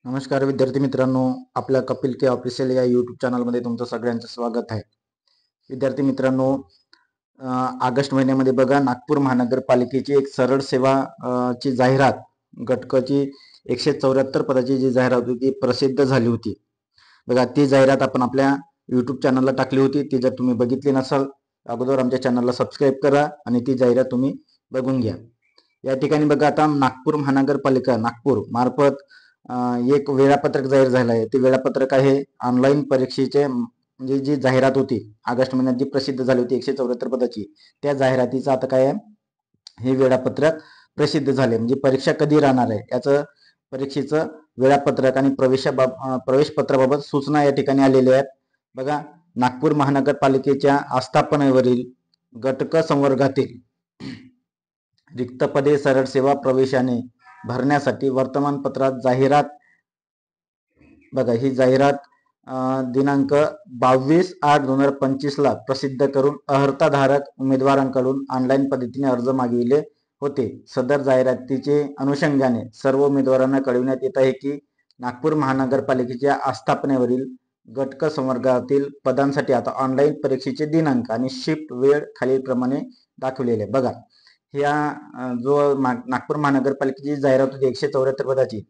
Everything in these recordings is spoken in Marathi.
नमस्कार विद्यार्थी मित्रांनो, आपल्या कपिल के ऑफिशियल या यूट्यूब चॅनलमध्ये तुमचं सगळ्यांचं स्वागत आहे. विद्यार्थी मित्रांनो, ऑगस्ट महिन्यामध्ये बघा नागपूर महानगरपालिकेची एक सरळ सेवा ची जाहिरात घटकाची 174 पदाची जी जाहिरात होती ती प्रसिद्ध झाली होती. बघा ती जाहिरात आपण आपल्या यूट्यूब चॅनलला टाकली होती. ती जर तुम्ही बघितली नसाल अगोदर आमच्या चॅनलला सबस्क्राईब करा आणि ती जाहिरात तुम्ही बघून घ्या. या ठिकाणी बघा आता नागपूर महानगरपालिका नागपूर मार्फत एक वेळापत्रक जाहीर झालं आहे. ते वेळापत्रक आहे ऑनलाईन परीक्षेचे, म्हणजे जी जाहिरात होती ऑगस्ट महिन्यात जी प्रसिद्ध झाली होती 174 पदाची, त्या जाहिरातीचं आता काय आहे, हे वेळापत्रक प्रसिद्ध झाले. म्हणजे परीक्षा कधी राहणार आहे याचं परीक्षेचं वेळापत्रक आणि प्रवेश पत्राबाबत सूचना या ठिकाणी आलेल्या आहेत. बघा नागपूर महानगरपालिकेच्या आस्थापनेवरील घटक संवर्गातील रिक्त पदे सरळ सेवा प्रवेशाने भरण्यासाठी वर्तमानपत्रात जाहिरात, बघा ही जाहिरात दिनांक 22/8/2025 ला प्रसिद्ध करून अर्हताधारक उमेदवारांकडून ऑनलाईन पद्धतीने अर्ज मागविले होते. सदर जाहिरातीचे अनुषंगाने सर्व उमेदवारांना कळविण्यात येत आहे की नागपूर महानगरपालिकेच्या आस्थापनेवरील घटक संवर्गातील पदांसाठी आता ऑनलाईन परीक्षेचे दिनांक आणि शिफ्ट वेळ खालीलप्रमाणे दाखवलेले आहे. बघा ह्या जो नागपूर महानगरपालिकेची जाहिरात होती 174 पदाची,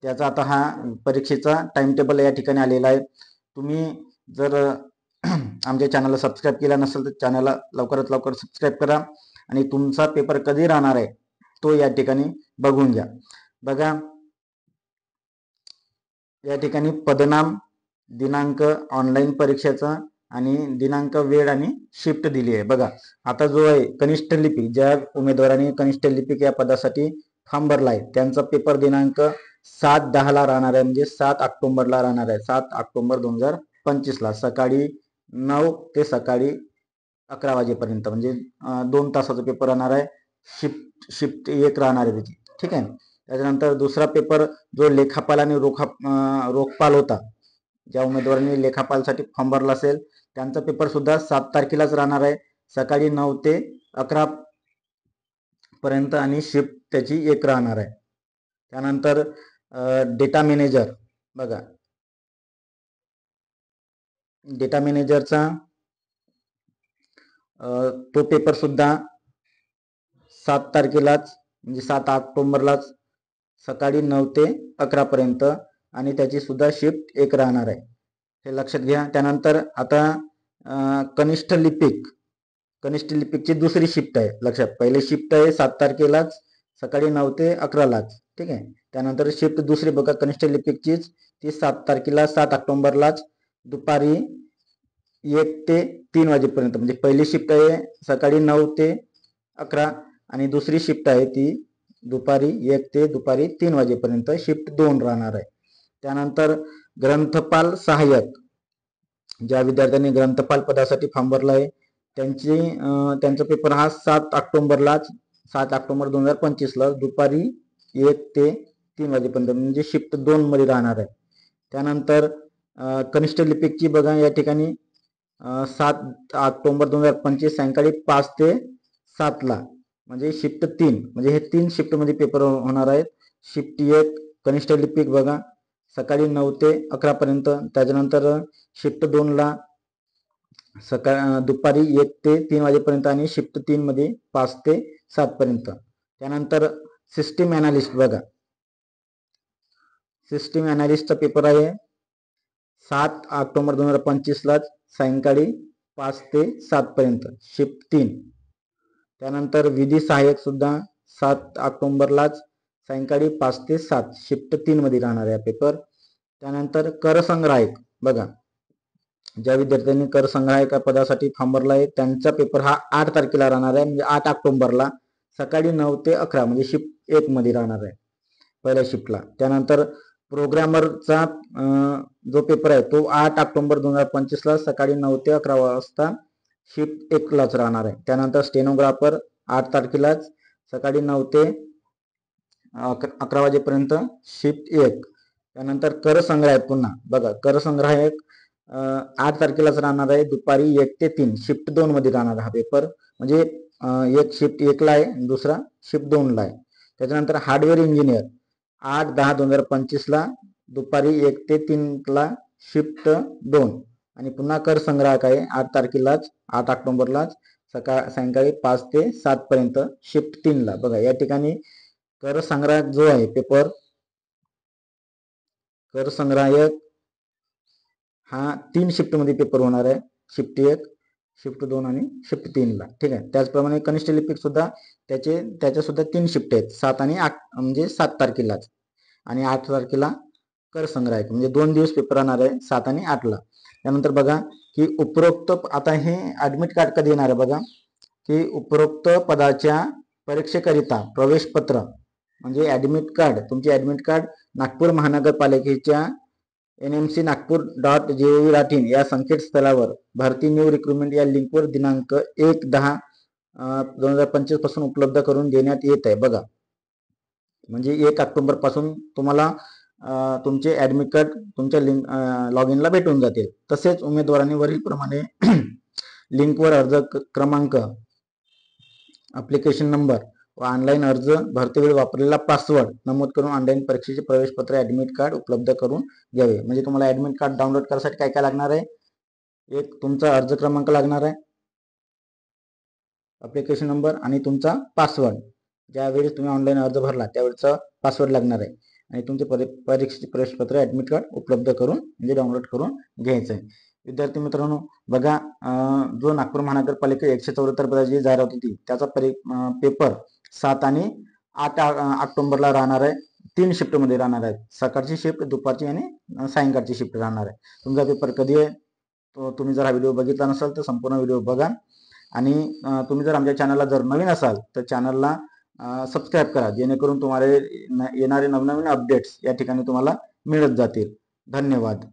त्याचा आता हा परीक्षेचा टाइम टेबल या ठिकाणी आलेला आहे. तुम्ही जर आमच्या चॅनलला सबस्क्राईब केला नसेल तर चॅनलला लवकरात लवकर सबस्क्राईब करा आणि तुमचा पेपर कधी राहणार आहे तो या ठिकाणी बघून घ्या. बघा या ठिकाणी पदनाम, दिनांक, ऑनलाईन परीक्षेचा आणि दिनांक, वेळ आणि शिफ्ट दिली आहे. बघा आता जो आहे कनिष्ठ लिपिक, ज्या उमेदवारांनी कनिष्ठ लिपिक या पदासाठी फॉर्म भरला आहे त्यांचा पेपर दिनांक 7/10 ला राहणार आहे, म्हणजे 7 ऑक्टोबरला राहणार आहे. 7 ऑक्टोबर 2025 ला सकाळी 9 ते सकाळी 11 वाजेपर्यंत, म्हणजे 2 तासाचा पेपर राहणार आहे. शिफ्ट 1 राहणार आहे त्याची, ठीक आहे. त्याच्यानंतर दुसरा पेपर जो लेखापाल आणि रोखपाल होता, ज्या उमेदवारांनी लेखापालसाठी फॉर्म भरला असेल त्यांचा पेपर सुद्धा 7 तारखेलाच राहणार आहे, सकाळी 9 ते 11 पर्यंत आणि शिफ्ट त्याची 1 राहणार आहे. त्यानंतर डेटा मॅनेजर, बघा डेटा मॅनेजरचा तो पेपर सुद्धा 7 तारखेलाच, म्हणजे 7 ऑक्टोबरलाच सकाळी 9 ते 11 पर्यंत आणि त्याची सुद्धा शिफ्ट 1 राहणार आहे, हे लक्षात घ्या. त्यानंतर आता कनिष्ठ लिपिकची दुसरी शिफ्ट आहे. लक्षात, पहिले शिफ्ट आहे 7 तारखेलाच सकाळी 9 ते 11 लाच, ठीक आहे. त्यानंतर शिफ्ट दुसरी बघा कनिष्ठ लिपिकचीच, ती 7 तारखेला 7 ऑक्टोबरलाच दुपारी 1 ते 3 वाजेपर्यंत, म्हणजे पहिली शिफ्ट आहे सकाळी 9 ते 11 आणि दुसरी शिफ्ट आहे ती दुपारी 1 ते दुपारी 3 वाजेपर्यंत, शिफ्ट 2 राहणार आहे. त्यानंतर ग्रंथपाल सहाय्यक, ज्या विद्यार्थ्यांनी ग्रंथपाल पदासाठी फॉर्म भरला आहे त्यांचा पेपर हा 7 ऑक्टोबरलाच, 7 ऑक्टोबर 2025 ला दुपारी 1 ते 3 वाजेपर्यंत, म्हणजे शिफ्ट 2 मध्ये राहणार आहे. त्यानंतर कनिष्ठ लिपिकची बघा या ठिकाणी 7 ऑक्टोबर 2025 सायंकाळी 5 ते 7 ला, म्हणजे शिफ्ट 3, म्हणजे हे 3 शिफ्ट मध्ये पेपर होणार आहेत. शिफ्ट 1 कनिष्ठ लिपिक बघा सकाळी 9 ते 11 पर्यंत, त्याच्यानंतर शिफ्ट 2 ला दुपारी 1 ते 3 वाजेपर्यंत आणि शिफ्ट 3 मध्ये 5 ते 7 पर्यंत. त्यानंतर सिस्टीम अनालिस्ट, बघा सिस्टीम अनालिस्टचा पेपर आहे 7 ऑक्टोबर 2025 ला सायंकाळी 5 ते 7 पर्यंत, शिफ्ट 3. त्यानंतर विधी सहाय्यक सुद्धा 7 ऑक्टोबरलाच सायंकाळी 5 ते 7, शिफ्ट 3 मध्ये राहणार आहे पेपर. त्यानंतर कर संग्राहक, बघा ज्या विद्यार्थ्यांनी कर संग्राहक पदासाठी फॉर्म भरला आहे त्यांचा पेपर हा 8 तारखेला राहणार आहे, म्हणजे 8 ऑक्टोबरला सकाळी 9 ते 11, म्हणजे शिफ्ट 1 मध्ये राहणार आहे पहिल्या शिफ्टला. त्यानंतर प्रोग्रामरचा जो पेपर आहे तो 8 ऑक्टोबर 2025 ला सकाळी 9 ते 11 वाजता शिफ्ट 1 लाच राहणार आहे. त्यानंतर स्टेनोग्राफर 8 तारखेलाच सकाळी 9 ते 11 वाजेपर्यंत, शिफ्ट 1. त्यानंतर कर संग्राहक, पुन्हा बघा कर संग्राहक 8 तारखेलाच राहणार आहे, दुपारी 1 ते 3, शिफ्ट 2 मध्ये राहणार हा पेपर, म्हणजे एक शिफ्ट 1 ला आहे, दुसरा शिफ्ट 2 ला आहे. त्याच्यानंतर हार्डवेअर इंजिनियर 8/10/2025 ला दुपारी 1 ते 3ला शिफ्ट 2 आणि पुन्हा कर संग्राहक आहे 8 तारखेलाच 8 ऑक्टोबरलाच सायंकाळी 5 ते 7 पर्यंत शिफ्ट 3ला. बघा या ठिकाणी कर संग्राहक जो आहे पेपर, कर संग्राहक हा 3 शिफ्टमध्ये पेपर होणार आहे. शिफ्ट 1, शिफ्ट 2 आणि शिफ्ट 3ला. ठीक आहे. त्याचप्रमाणे कनिष्ठ लिपिक सुद्धा त्याच्या सुद्धा 3 शिफ्ट आहेत, 7 आणि 8 म्हणजे 7 तारखेलाच आणि 8 तारखेला कर संग्राहक म्हणजे 2 दिवस पेपर राहणार आहे 7 आणि 8ला. त्यानंतर बघा की उपरोक्त आता हे ऍडमिट कार्ड कधी येणार आहे बघा की उपरोक्त पदाच्या परीक्षेकरिता प्रवेश पत्र म्हणजे ऍडमिट कार्ड, तुमचे ऍडमिट कार्ड नागपूर महानगरपालिकेच्या nmc.nagpur.gov.in या संकेतस्थळावर भरती न्यू रिक्रुटमेंट या लिंकवर दिनांक 1/10/2025 पासून उपलब्ध करून देण्यात येत आहे. बघा म्हणजे 1 ऑक्टोबर पासून तुम्हाला तुमचे ऍडमिट कार्ड तुमच्या लॉग इनला भेटून जातील. तसेच उमेदवारांनी वरील प्रमाणे लिंकवर अर्ज क्रमांक, ऍप्लिकेशन नंबर व ऑनलाईन अर्ज भरतेवेळी वापरलेला पासवर्ड नमूद करून ऑनलाईन परीक्षेचे प्रवेश पत्र ऍडमिट कार्ड उपलब्ध करून घ्यावे. म्हणजे तुम्हाला ऍडमिट कार्ड डाउनलोड करण्यासाठी काय काय लागणार आहे, एक तुमचा अर्ज क्रमांक लागणार आहे, ऍप्लिकेशन नंबर आणि तुमचा पासवर्ड. ज्यावेळेस तुम्ही ऑनलाईन अर्ज भरला त्यावेळेचा पासवर्ड लागणार आहे आणि तुमचे परीक्षेचे प्रवेश पत्र ऍडमिट कार्ड उपलब्ध करून म्हणजे डाउनलोड करून घ्यायचं आहे. विद्यार्थी मित्रांनो बघा जो नागपूर महानगरपालिका 174 पदाची जाहिरात होती त्याचा पेपर 7 आणि 8 ऑक्टोबरला राहणार आहे. 3 शिफ्टमध्ये राहणार आहे. सकाळची शिफ्ट, दुपारची आणि सायंकाळची शिफ्ट राहणार आहे. तुमचा पेपर कधी आहे तो तुम्ही जर हा व्हिडिओ बघितला नसाल तर संपूर्ण व्हिडिओ बघा आणि तुम्ही जर आमच्या चॅनलला जर नवीन असाल तर चॅनलला सबस्क्राईब करा जेणेकरून तुम्हाला येणारे नवनवीन अपडेट्स या ठिकाणी तुम्हाला मिळत जातील. धन्यवाद.